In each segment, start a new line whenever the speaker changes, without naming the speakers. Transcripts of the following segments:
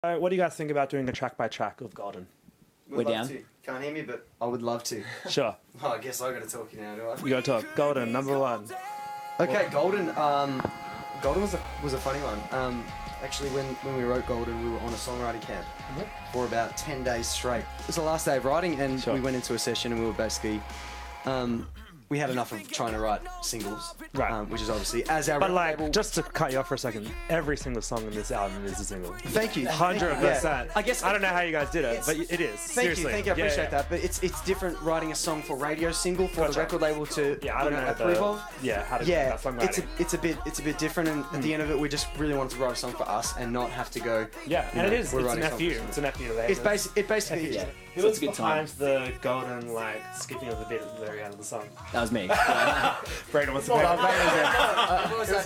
What do you guys think about doing a track by track of Golden?
We're down.
To. Can't hear me, but I would love to.
Sure.
Oh, I guess I got to talk you now, do I?
You gotta talk. Golden, number one.
Okay, Golden. Golden was a funny one. Actually, when we wrote Golden, we were on a songwriting camp for about 10 days straight. It was the last day of writing, and we went into a session, and we were basically. We had enough of trying to write singles,
right?
Which is obviously as our.
But like, just to cut you off for a second, every single song in this album is a single.
Thank you.
100%.
Yeah. I guess
I don't know how you guys did it, but it is.
Thank you. I appreciate that. But it's different writing a song for radio single for the record label to
I don't know
approve of.
Yeah, how to do that songwriting.
It's a bit different, and at the end of it, we just really wanted to write a song for us and not have to go.
Yeah, and it is. It's an FU. It's an FU.
It basically.
Yeah. Who was behind the Golden like skipping of the bit at the very end of the song?
That was me.
Brayden, what's the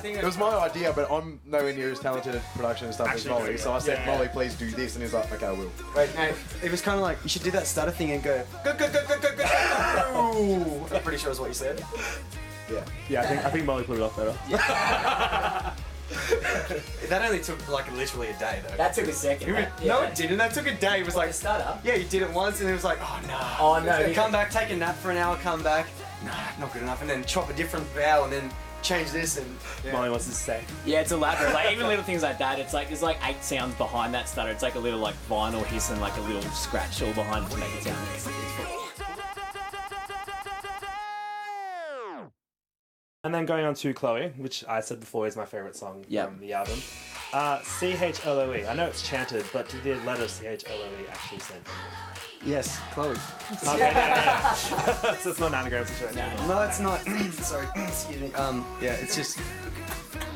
It was my idea, but I'm nowhere near as talented at production and stuff as Molly. So I said, Molly, please do this, and he was like, okay, I will.
Wait, no, it was kind of like you should do that stutter thing and go. I'm pretty sure is what you said.
Yeah, I think Molly put it off better.
That only took like literally a day though.
That took a second.
No, it didn't. That took a day. It was like
stutter.
Yeah, you did it once, and it was like, oh no.
Oh no.
Come back, take a nap for an hour, come back. Nah, not good enough, and then chop a different vowel, and then change this, and
Molly wants to say.
Yeah, it's elaborate. Like even little things like that. It's like there's like 8 sounds behind that stutter. It's like a little like vinyl hiss and like a little scratch all behind it to make it sound.
And then going on to C.H.L.O.E, which I said before is my favourite song from the album. C.H.L.O.E. I know it's chanted, but did the letter C.H.L.O.E actually send?
Yes, Chloe.
Okay, yeah. So it's not an anagram situation.
No, it's not. Sorry, excuse me. Yeah, it's just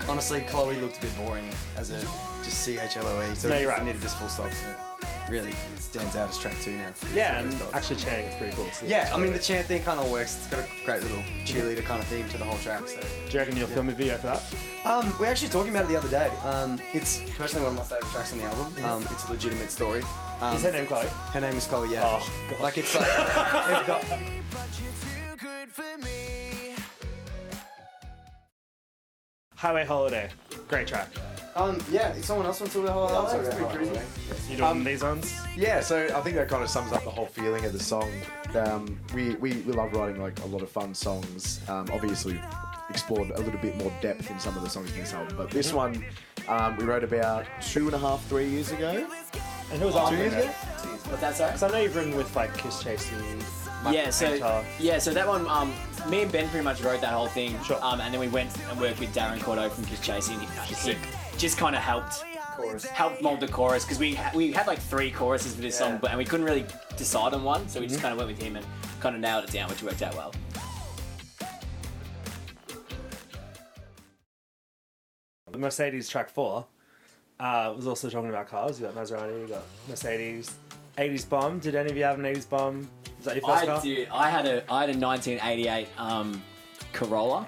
honestly, Chloe looked a bit boring as a just C.H.L.O.E. So
no, you're right.
Needed just full stop. So really stands out as track 2 now.
Yeah, and actually chanting is pretty cool.
Yeah, I mean the chant thing kind of works. It's got a great little cheerleader kind of theme to the whole track. So.
Do you reckon you'll film a video for that?
We're actually talking about it the other day. It's personally one of my favourite tracks on the album. It's a legitimate story.
Is her name Chloe?
Her name is Chloe, yeah.
Oh, God.
Like it's like...
Highway Holiday. Great track.
Yeah, someone else wants to do the whole album.
You doing these ones?
Yeah, so I think that kind of sums up the whole feeling of the song. We love writing like a lot of fun songs. Obviously, explored a little bit more depth in some of the songs in this album, but this one we wrote about 2.5, 3 years ago.
And who was on
2 years ago?
What's that, sorry?
Because I know you've written with like Kiss Chasing.
So that one, me and Ben pretty much wrote that whole thing.
Sure.
And then we went and worked with Darren Cordo from Kiss Chasing. He just kind of helped mold the chorus because we had like 3 choruses for this song, and we couldn't really decide on one, so we just kind of went with him and kind of nailed it down, which worked out well.
The Mercedes track 4 was also talking about cars. You got Maserati, you got Mercedes. 80s bomb. Did any of you have an 80s bomb? Was that your first car?
I had a 1988 Corolla.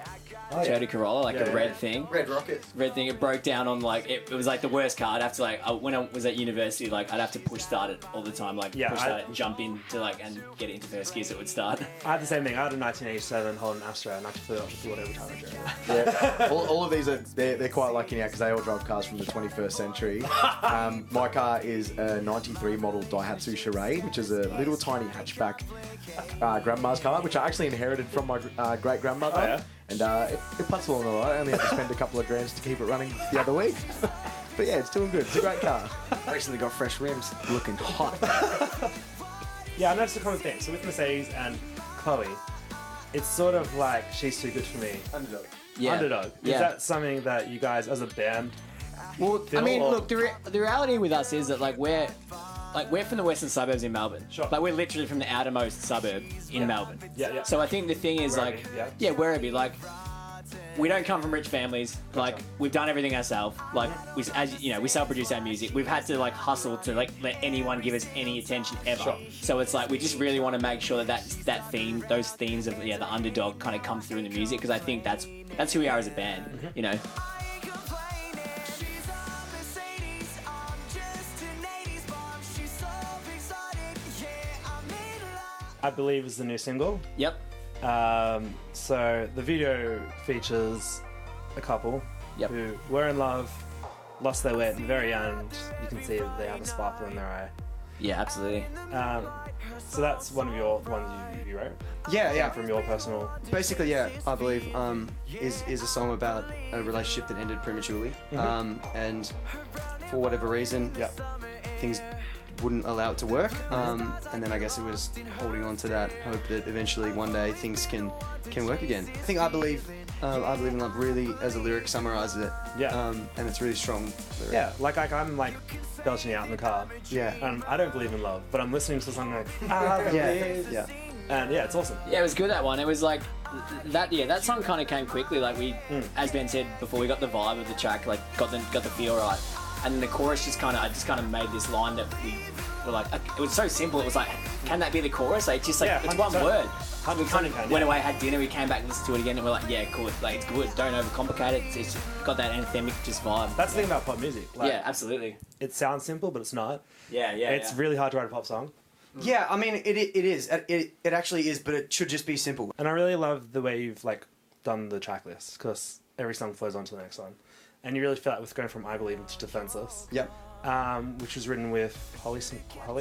Toyota Corolla, like a red thing.
Red Rocket.
Red thing. It broke down on like it was like the worst car. I'd have to like when I was at university, like I'd have to push start it all the time, like push start it and jump in to like and get it into first gear so it would start.
I had the same thing. I had a 1987 Holland Astra, and I flew off the floor every time I drove it.
Yeah, all of these they're quite lucky now because they all drive cars from the 21st century. My car is a '93 model Daihatsu Charade, which is a little tiny hatchback grandma's car, which I actually inherited from my great grandmother.
Oh, yeah?
And it puts along all right. I only had to spend a couple of grand to keep it running the other week. But yeah, it's doing good. It's a great car.
Recently got fresh rims. Looking hot.
Yeah, I noticed a common thing. So with Mercedes and Chloe, it's sort of like She's Too Good For Me.
Underdog.
Yeah.
Underdog. Is that something that you guys as a band
Well,
feel,
I mean,
or?
look, the reality with us is that like we're from the western suburbs in Melbourne.
Sure.
Like we're literally from the outermost suburb in Melbourne.
Yeah.
So I think the thing is
Werribee,
Werribee. Like we don't come from rich families. Like we've done everything ourselves. Like we self-produce our music. We've had to like hustle to like let anyone give us any attention ever.
Sure.
So it's like we just really want to make sure that theme, those themes of the underdog kind of come through in the music because I think that's who we are as a band. You know.
I believe is the new single.
Yep.
So the video features a couple who were in love, lost their way at the very end. You can see that they have a sparkle in their eye.
Yeah, absolutely.
So that's one of the ones you wrote?
Yeah.
From your personal...
Basically, yeah, I believe is a song about a relationship that ended prematurely, and for whatever reason, things wouldn't allow it to work, and then I guess it was holding on to that hope that eventually one day things can work again. I think I believe in love really as a lyric summarizes it.
Yeah.
And it's really strong lyric.
Yeah, like I'm like belching out in the car.
Yeah.
And I don't believe in love, but I'm listening to something like I believe.
Yeah.
And yeah, it's awesome.
Yeah, it was good, that one. It was like that. Yeah, that song kind of came quickly. Like we, as Ben said before, we got the vibe of the track, like got the feel right, and then the chorus I just kind of made this line that we were like, it was so simple. It was like, can that be the chorus? Like just like it's one word. We kind of went away, had dinner, we came back, listened to it again, and we're like, yeah, cool. Like it's good. Don't overcomplicate it. It's got that anthemic just vibe.
That's the thing about pop music. Like,
yeah, absolutely.
It sounds simple, but it's not.
Yeah.
It's really hard to write a pop song.
Yeah, I mean, it is. It actually is, but it should just be simple.
And I really love the way you've like done the track list, because every song flows on to the next one. And you really feel like with going from I Believe to Defenceless.
Yep.
Which was written with Holly,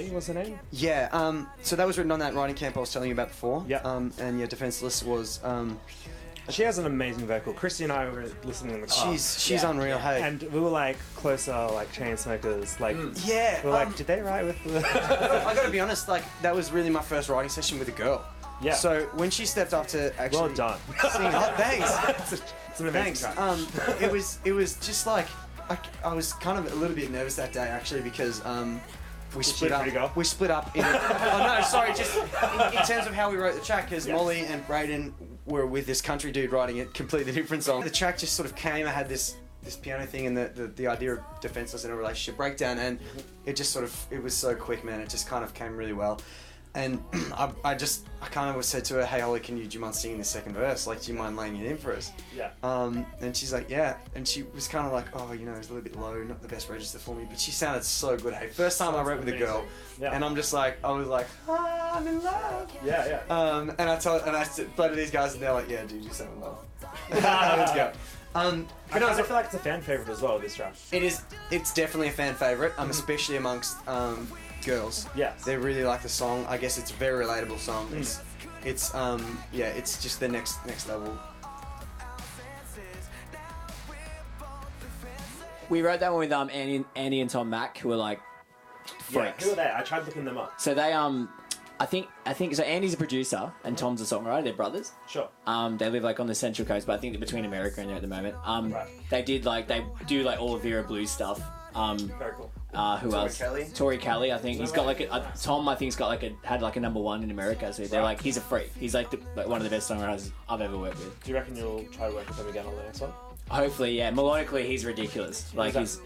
what's her name?
Yeah, so that was written on that writing camp I was telling you about before.
Yeah.
And yeah, Defenceless was...
she has an amazing vocal. Christy and I were listening in the car.
She's unreal, hey.
And we were like closer, like Chainsmokers. Like,
yeah.
we were like, did they write with the...
I gotta be honest, like, that was really my first writing session with a girl.
Yeah.
So when she stepped up to actually...
Well done.
Sing, thanks.
It's an amazing
Thanks.
track.
It was just like... I was kind of a little bit nervous that day, actually, because... we split up. We split up in. Oh no, sorry. Just in terms of how we wrote the track, because Molly and Brayden were with this country dude writing a completely different song. The track just sort of came. I had this piano thing and the idea of defenseless in a relationship breakdown, and it was so quick, man. It just kind of came really well. And I kind of said to her, hey Holly, do you mind singing the second verse? Like, do you mind laying it in for us?
Yeah.
And she's like, yeah. And she was kind of like, oh, it's a little bit low, not the best register for me, but she sounded so good. Hey, first time I wrote with a girl, and I was like, I'm in love.
Yeah.
And I played to these guys, and they're like, yeah, dude, you sound in love. Let's go.
But I feel like it's a fan favorite as well, this track.
It is. It's definitely a fan favorite, especially amongst girls.
Yes.
They really like the song. I guess it's a very relatable song. It's just the next level.
We wrote that one with Andy and Tom Mack, who were like freaks.
Yeah, who are they? I tried looking them up.
So they I think so. Andy's a producer and Tom's a songwriter. They're brothers.
Sure.
They live like on the Central Coast, but I think they're between America and there at the moment.
Right.
They do like all of Vera Blues stuff.
Very cool.
Who else?
Kelly?
Tori Kelly, I think. He's got like Tom, I think's got had like a #1 in America. So they're like, he's a freak. He's like one of the best songwriters I've ever worked with.
Do you reckon you'll try to work with him again on the next one?
Hopefully, yeah. Melodically, he's ridiculous. Like he's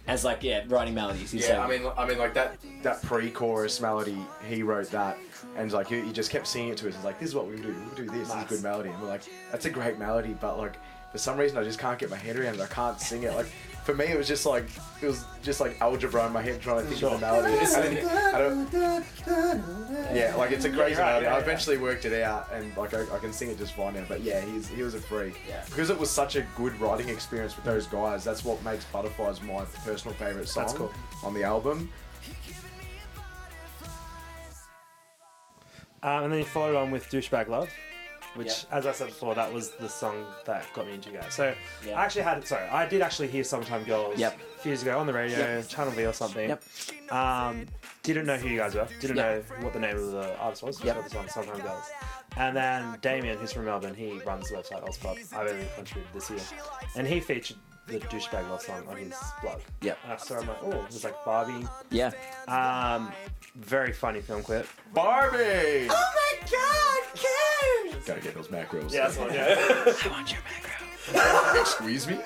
writing melodies. He's
I mean, like that pre-chorus melody, he wrote that, and like he just kept singing it to us. He's like, this is what we do. We'll do this. Nice. This is a good melody. And we're like, that's a great melody, but like for some reason I just can't get my head around it. I can't sing it. Like for me, it was just like algebra in my head trying to think of the melody. Like it's a crazy melody. I eventually worked it out, and like I can sing it just fine now. But yeah, he was a freak.
Yeah.
Because it was such a good writing experience with those guys. That's what makes Butterflies my personal favorite song on the album.
And then you followed on with Douchebag Love, which, as I said before, that was the song that got me into you guys. So I did actually hear Summertime Girls a few years ago on the radio, Channel V or something.
Yep.
Didn't know who you guys were. Didn't know what the name of the artist was. Just got the song Summertime Girls. And then Damien, who's from Melbourne, he runs the website auspOp. I've only contributed this year. And he featured the Douchebag Love song on his blog.
Yep.
And I saw him like, oh, it was like Barbie.
Yeah.
Very funny film clip.
Barbie!
Oh my God, Ken!
Gotta get those macros.
Yeah, that's one,
I want your macro.
Squeeze me?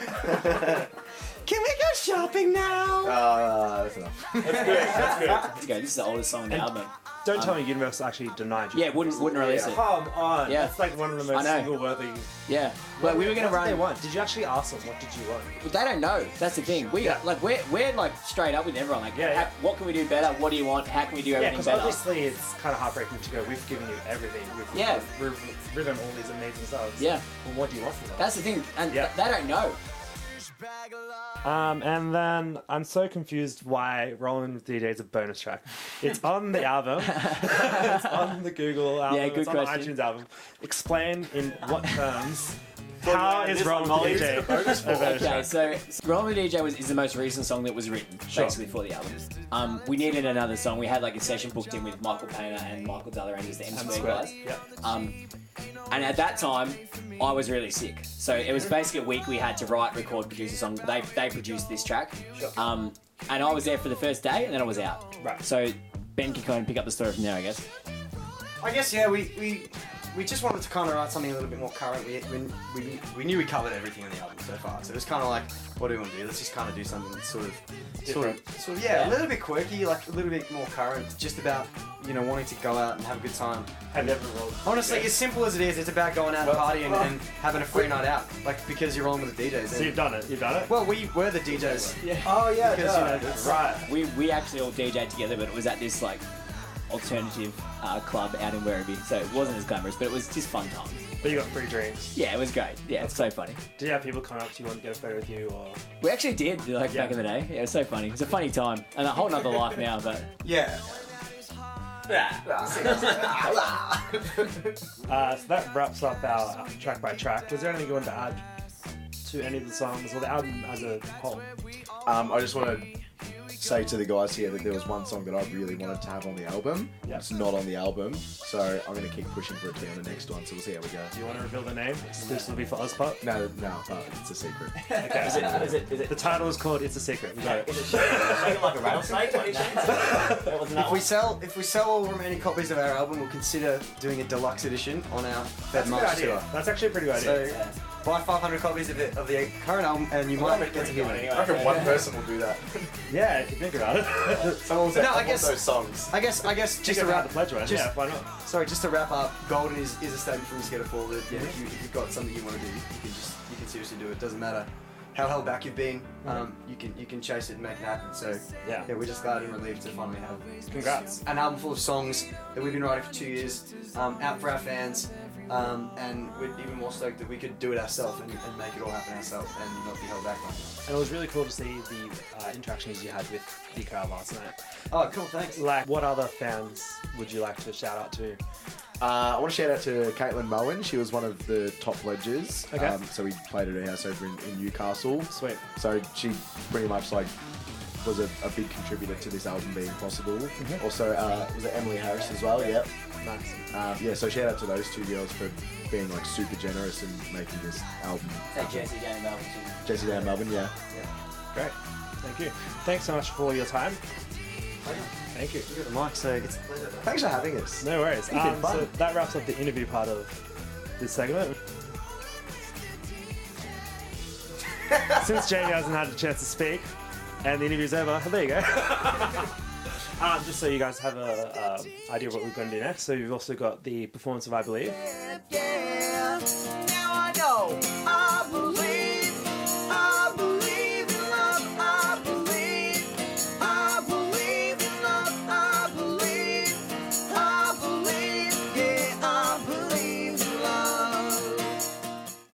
Can we go shopping now?
That's enough.
That's good.
Let's go. This is the oldest song on the album.
Don't tell me Universal actually denied you.
Yeah, wouldn't release it.
Come on.
Yeah.
That's like one of the most single-worthy...
Yeah. But we were going to run...
What did they want? Did you actually ask them, what did you want?
But they don't know. That's the thing. We're like straight up with everyone. Like, what can we do better? What do you want? How can we do everything better?
Yeah, because obviously it's kind of heartbreaking to go, we've given you everything. We've written all these amazing songs.
Yeah.
Well, what do you want from them?
That's the thing. And they don't know.
And then I'm so confused why Rollin with DJ is a bonus track. It's on the album. It's on the Google album.
Yeah, good
it's on
question.
the iTunes album. Explain in what terms. How is Rollin with DJ a bonus
Okay,
track?
so Rollin with DJ is the most recent song that was written, basically, for the album. We needed another song. We had like a session booked in with Michael Painter and Michael Dellarentis, the M-Square guys.
Yep.
And at that time, I was really sick. So it was basically a week we had to write, record, produce a song. They produced this track.
Sure.
And I was there for the first day, and then I was out.
Right.
So Ben can kind of pick up the story from there, I guess.
I guess, yeah, we just wanted to kind of write something a little bit more current. We knew we covered everything on the album so far, so it was kind of like, what do we want to do? Let's just kind of do something that's sort of, yeah, a little bit quirky, like a little bit more current, just about, you know, wanting to go out and have a good time.
Have never rolled.
Honestly, as simple as it is, it's about going out and partying and having a free night out, like because you're rolling with the DJs.
So you've done it. You've done it.
Well, we were the DJs.
Yeah.
Oh yeah, because you know, that's
Right.
We actually all DJ'd together, but it was at this like alternative club out in Werribee, so it wasn't as glamorous, but it was just fun times.
But you got free drinks.
Yeah, it was great. Yeah, it's so funny.
Did you have people come up to you and get a photo with you, or?
We actually did, like back in the day. Yeah, it was so funny. It was a funny time, and a whole nother life now. But
yeah.
So that wraps up our track by track. Was there anything you wanted to add to any of the songs or the album as a whole?
I just want to say to the guys here that there was one song that I really wanted to have on the album.
Yep.
It's not on the album, so I'm going to keep pushing for it to be on the next one, so we'll see how we go.
Do you want to reveal the name exclusively for auspOp?
No, it's a secret.
Okay.
is it?
The title is called "It's a Secret." We got it.
Is it shaking like a rattlesnake?
If we sell all remaining copies of our album, we'll consider doing a deluxe edition on our Fed
That's a good
March
idea.
tour.
That's actually a pretty good idea.
So buy 500 copies of the current album, and you might get to hear it.
I reckon one person will do that.
Yeah, if you think about it.
Someone said,
No, I
I want
guess-
those songs.
I guess just
Just
to
around
wrap
the pledge one.
just-
Yeah, why not?
Sorry, just to wrap up, Golden is a statement from Masketta Fall that if you've got something you want to do, you can seriously do it. Doesn't matter how held back you've been, you can chase it and make it happen. So
Yeah.
we're just glad and relieved to finally have
Congrats.
an album full of songs that we've been writing for 2 years, out for our fans, and we're even more stoked that we could do it ourselves and make it all happen ourselves and not be held back by it.
And it was really cool to see the interactions you had with the crowd last night.
Oh, cool, thanks.
Like, what other fans would you like to shout out to?
I want to shout out to Caitlin Moen. She was one of the top pledges.
Okay.
So we played at her house over in Newcastle.
Sweet.
So she pretty much like was a big contributor to this album being possible.
Mm-hmm.
Also, was it Emily Harris as well? Yep.
Nice.
Yeah, so shout out to those two girls for being like super generous and making this album.
Hey, Jesse down in Melbourne too.
Jessie down in Melbourne, yeah.
Great. Thank you. Thanks so much for your time. Thank you.
You got the mic, so it's a pleasure.
Thanks for having us.
No worries.
It's been fun.
So that wraps up the interview part of this segment. Since Jamie hasn't had a chance to speak, and the interview's over, there you go. Just so you guys have a idea of what we're going to do next. So we've also got the performance of I Believe.
Yeah, now I know.